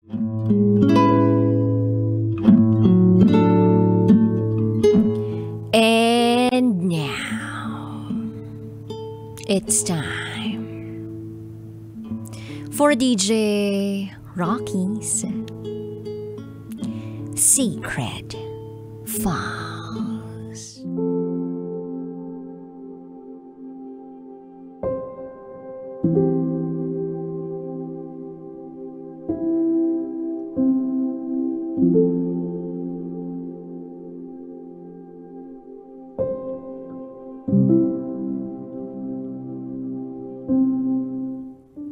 And now, it's time for DJ Rocky's Secret Files.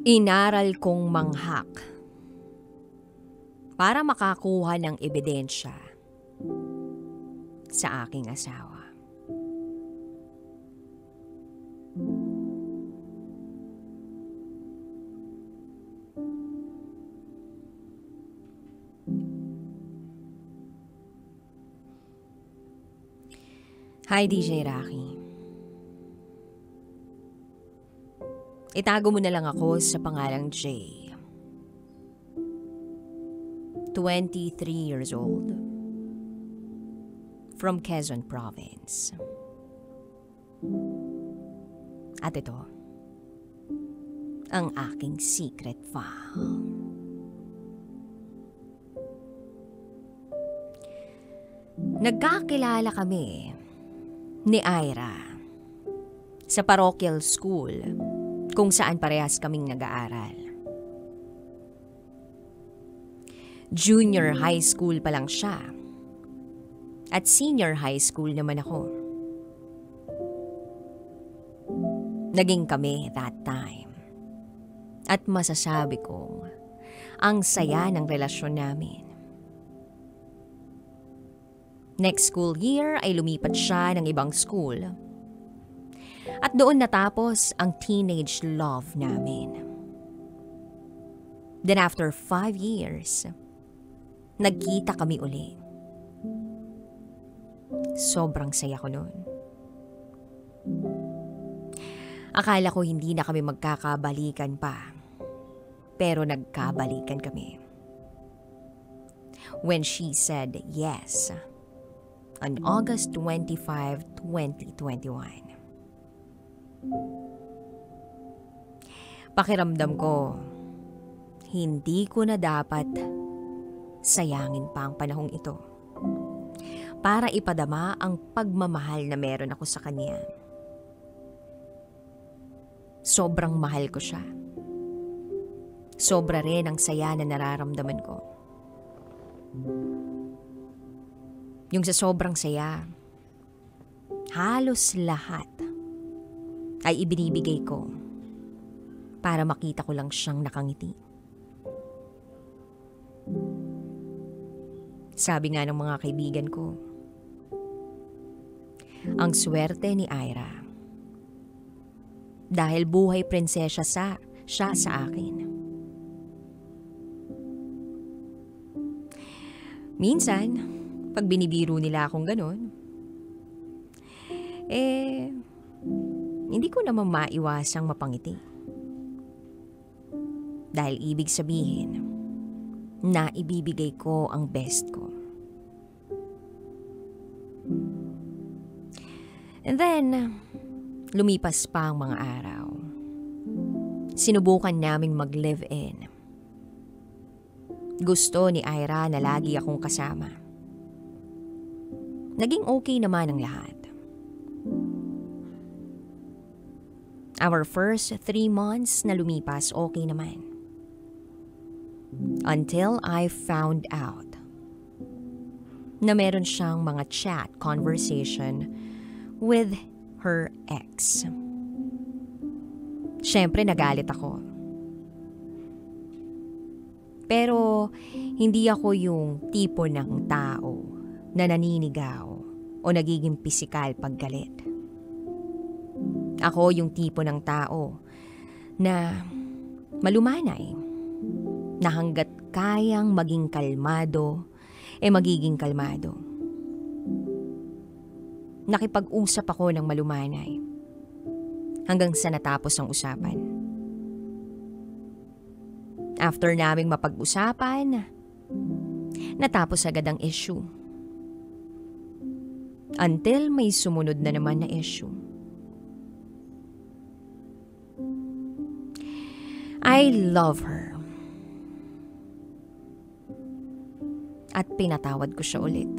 Inaral kong manghak para makakuha ng ebidensya sa aking asawa. Hi, DJ Rocky. Itago mo na lang ako sa pangalang Jay. 23 years old. From Quezon Province. At ito, ang aking secret file. Nagkakilala kami ni Ira sa parochial school kung saan parehas kaming nag-aaral. Junior high school pa lang siya at senior high school naman ako. Naging kami that time at masasabi kong ang saya ng relasyon namin. Next school year ay lumipat siya ng ibang school. At doon natapos ang teenage love namin. Then after 5 years, nagkita kami uli. Sobrang saya ko noon. Akala ko hindi na kami magkakabalikan pa. Pero nagkabalikan kami. When she said yes, on August 25, 2021. Pakiramdam ko, hindi ko na dapat sayangin pa ang panahong ito para ipadama ang pagmamahal na meron ako sa kanya. Sobrang mahal ko siya. Sobra rin ang saya na nararamdaman ko. Yung sa sobrang saya, halos lahat ay ibinibigay ko para makita ko lang siyang nakangiti. Sabi nga ng mga kaibigan ko, ang swerte ni Ira dahil buhay prinsesya siya sa akin. Minsan, pag binibiro nila akong ganun, hindi ko naman maiwasang mapangiti. Dahil ibig sabihin na ibibigay ko ang best ko. And then, lumipas pa ang mga araw. Sinubukan naming mag-live-in. Gusto ni Ira na lagi akong kasama. Naging okay naman ang lahat. Our first 3 months na lumipas, okay naman. Until I found out na meron siyang mga chat conversation with her ex. Siyempre nagalit ako. Pero hindi ako yung tipo ng tao na naninigaw o nagiging pisikal pag galit. Ako yung tipo ng tao na malumanay, na hanggat kayang maging kalmado, magiging kalmado. Nakipag-usap ako ng malumanay hanggang sa natapos ang usapan. After naming mapag-usapan, natapos agad ang issue. Until may sumunod na naman na issue. I love her. At pinatawad ko siya ulit.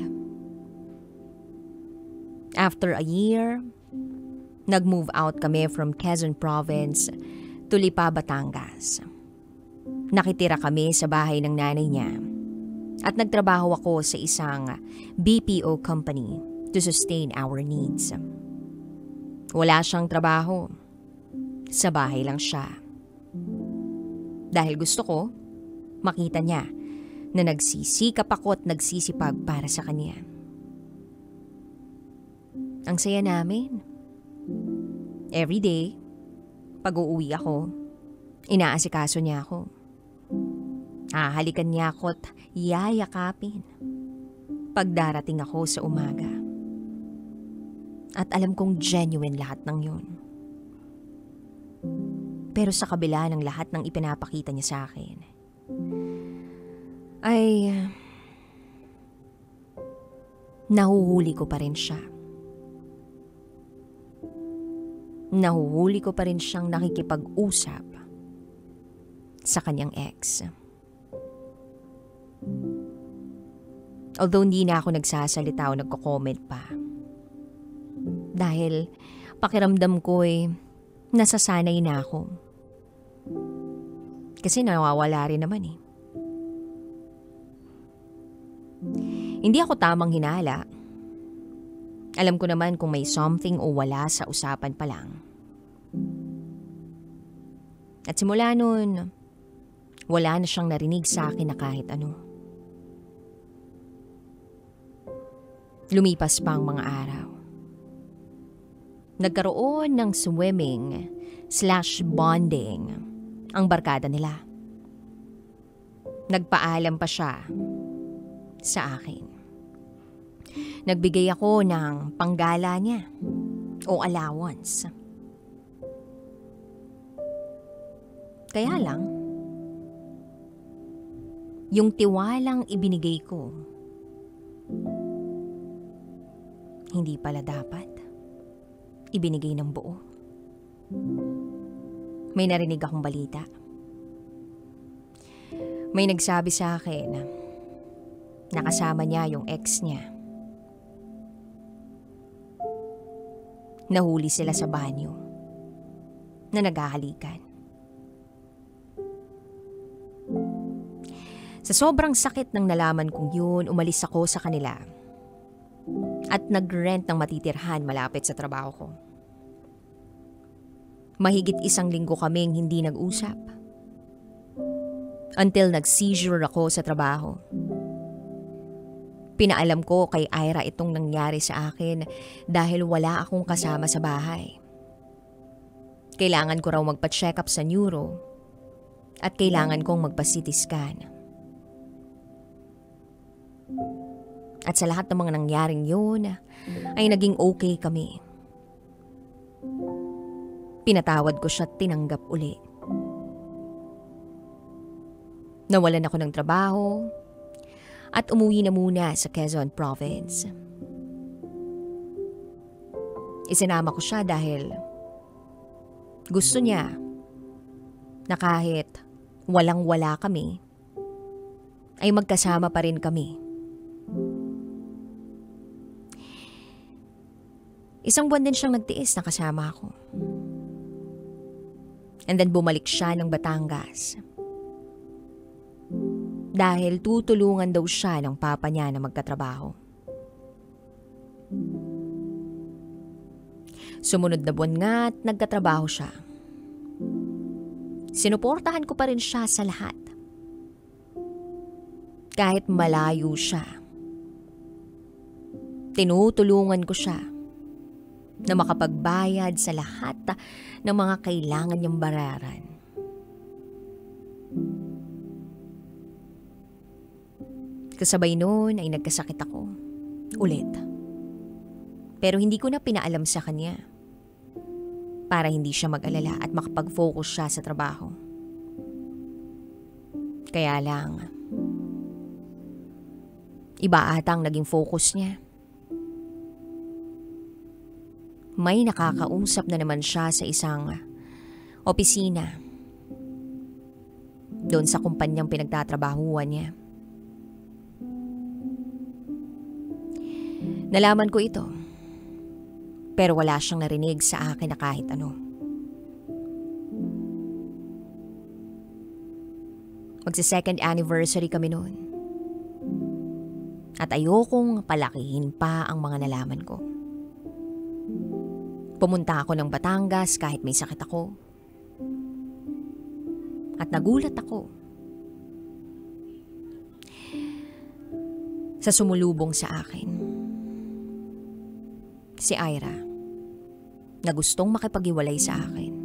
After a year, nag-move out kami from Quezon Province to Lipa, Batangas. Nakitira kami sa bahay ng nanay niya at nagtrabaho ako sa isang BPO company to sustain our needs. Wala siyang trabaho. Sa bahay lang siya. Dahil gusto ko, makita niya na nagsisikap ako at nagsisipag para sa kanya. Ang saya namin. Every day, pag uuwi ako, inaasikaso niya ako. Hahalikan niya ako at yayakapin pag darating ako sa umaga. At alam kong genuine lahat ng yun. Pero sa kabila ng lahat ng ipinapakita niya sa akin, ay nahuhuli ko pa rin siya. Nahuhuli ko pa rin siyang nakikipag-usap sa kanyang ex. Although hindi na ako nagsasalita o nagko-comment pa. Dahil pakiramdam ko nasasanay na ako. Kasi nawawala rin naman eh. Hindi ako tamang hinala. Alam ko naman kung may something o wala sa usapan pa lang. At simula nun, wala na siyang narinig sa akin na kahit ano. Lumipas pa ang mga araw. Nagkaroon ng swimming/bonding ang barkada nila. Nagpaalam pa siya sa akin. Nagbigay ako ng panggala niya o allowance. Kaya lang, yung tiwalang ibinigay ko, hindi pala dapat ibinigay ng buo. May narinig akong balita. May nagsabi sa akin na nakasama niya yung ex niya. Nahuli sila sa banyo na naghahalikan. Sa sobrang sakit ng nalaman kong yun, umalis ako sa kanila at nag-rent ng matitirhan malapit sa trabaho ko. Mahigit 1 linggo kaming hindi nag-usap. Until nag-seizure ako sa trabaho. Pinaalam ko kay Ira itong nangyari sa akin dahil wala akong kasama sa bahay. Kailangan ko raw magpa-check up sa neuro at kailangan kong magpa-CT scan. At sa lahat ng mga nangyaring yun, ay naging okay kami. Pinatawad ko siya at tinanggap uli. Nawalan ako ng trabaho at umuwi na muna sa Quezon Province. Isinama ko siya dahil gusto niya na kahit walang-wala kami, ay magkasama pa rin kami. 1 buwan din siyang nagtiis na kasama ako. And then bumalik siya ng Batangas. Dahil tutulungan daw siya ng papa niya na magkatrabaho. Sumunod na buwan nga at nagkatrabaho siya. Sinuportahan ko pa rin siya sa lahat. Kahit malayo siya. Tinutulungan ko siya na makapagbayad sa lahat ng mga kailangan niyang bayaran. Kasabay noon ay nagkasakit ako. Ulit. Pero hindi ko na pinaalam sa kanya. Para hindi siya mag-alala at makapag-focus siya sa trabaho. Kaya lang, iba ata ang naging focus niya. May nakakausap na naman siya sa isang opisina doon sa kumpanyang pinagtatrabahuan niya. Nalaman ko ito, pero wala siyang narinig sa akin na kahit ano. Magsi-second anniversary kami noon. At ayokong palakihin pa ang mga nalaman ko. Pumunta ako ng Batangas kahit may sakit ako. At nagulat ako sa sumulubong sa akin. Si Ira, na gustong makipag-iwalay sa akin.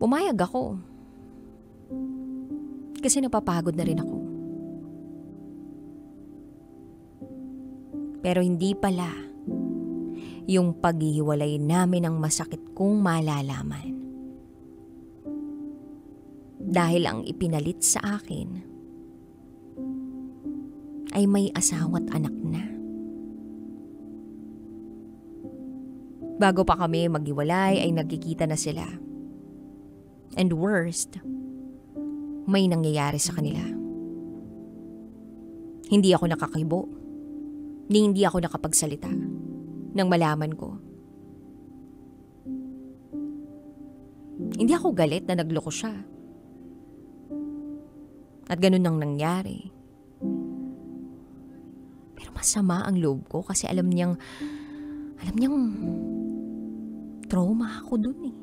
Pumayag ako. Kasi napapagod na rin ako. Pero hindi pala yung paghihiwalay namin ang masakit kong malalaman. Dahil ang ipinalit sa akin ay may asawa't anak na. Bago pa kami maghiwalay ay nagkikita na sila. And worst, may nangyayari sa kanila. Hindi ako nakakibo, ni hindi ako nakapagsalita nang malaman ko. Hindi ako galit na nagloko siya. At ganun nang nangyari. Pero masama ang loob ko kasi alam niyang trauma ako dun eh.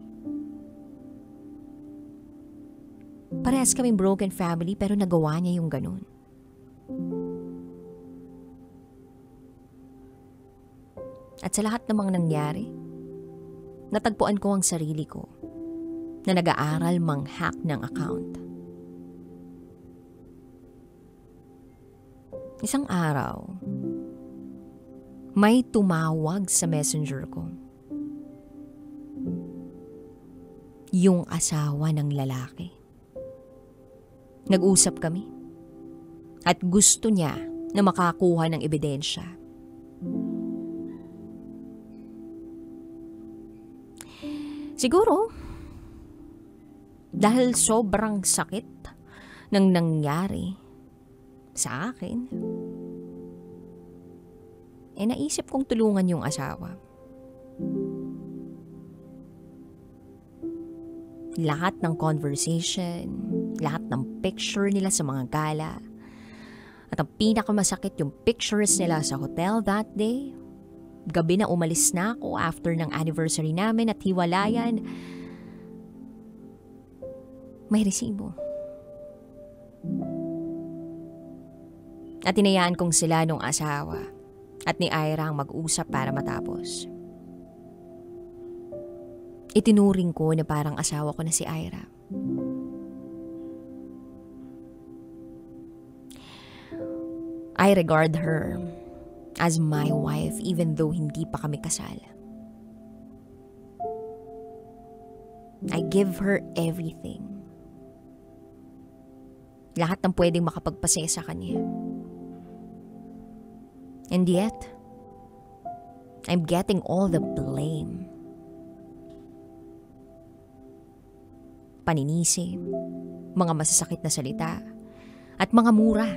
Parehas kaming broken family pero nagawa niya yung ganun. At sa lahat namang nangyari, natagpuan ko ang sarili ko na nag-aaral mang-hack ng account. Isang araw, may tumawag sa messenger ko. Yung asawa ng lalaki. Nag-usap kami at gusto niya na makakuha ng ebidensya. Siguro, dahil sobrang sakit ng nangyari sa akin, naisip kong tulungan yung asawa. Lahat ng conversation, lahat ng picture nila sa mga gala, at ang pinakamasakit yung pictures nila sa hotel that day. Gabi na umalis na ako after ng anniversary namin at hiwalayan. May resibo. At tinayaan kong sila nung asawa at ni Ira ang mag-usap para matapos. Itinuring ko na parang asawa ko na si Ira. I regard her as my wife even though hindi pa kami kasal. I give her everything. Lahat ng pwedeng makapagpasaya sa kanya. And yet, I'm getting all the blame. Paninisi, mga masasakit na salita, at mga mura.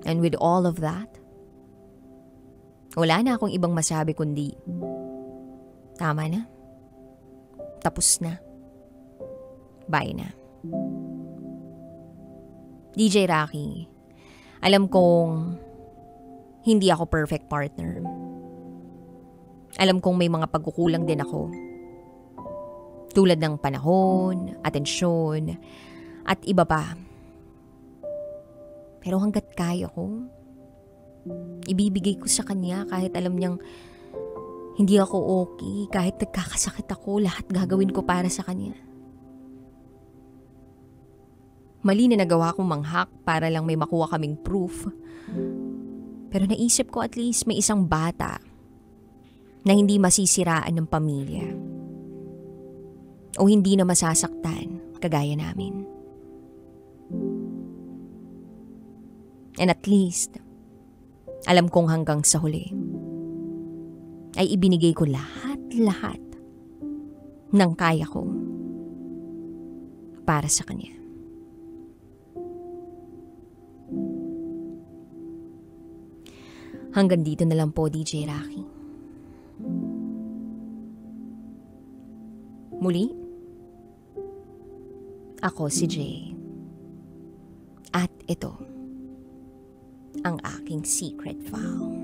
And with all of that, wala na akong ibang masabi kundi, tama na. Tapos na. Bye na. DJ Rocky, alam kong hindi ako perfect partner. Alam kong may mga pagkukulang din ako. Tulad ng panahon, atensyon, at iba pa. Pero hanggat kaya ko, ibibigay ko sa kanya kahit alam niyang hindi ako okay, kahit nagkakasakit ako, lahat gagawin ko para sa kanya. Mali na nagawa kong manghak para lang may makuha kaming proof. Pero naisip ko at least may isang bata na hindi masisiraan ng pamilya o hindi na masasaktan kagaya namin. And at least, alam kong hanggang sa huli ay ibinigay ko lahat ng kaya ko para sa kanya. Hanggang dito na lang po, DJ Rocky. Muli, ako si Jay. At ito, ang aking secret file.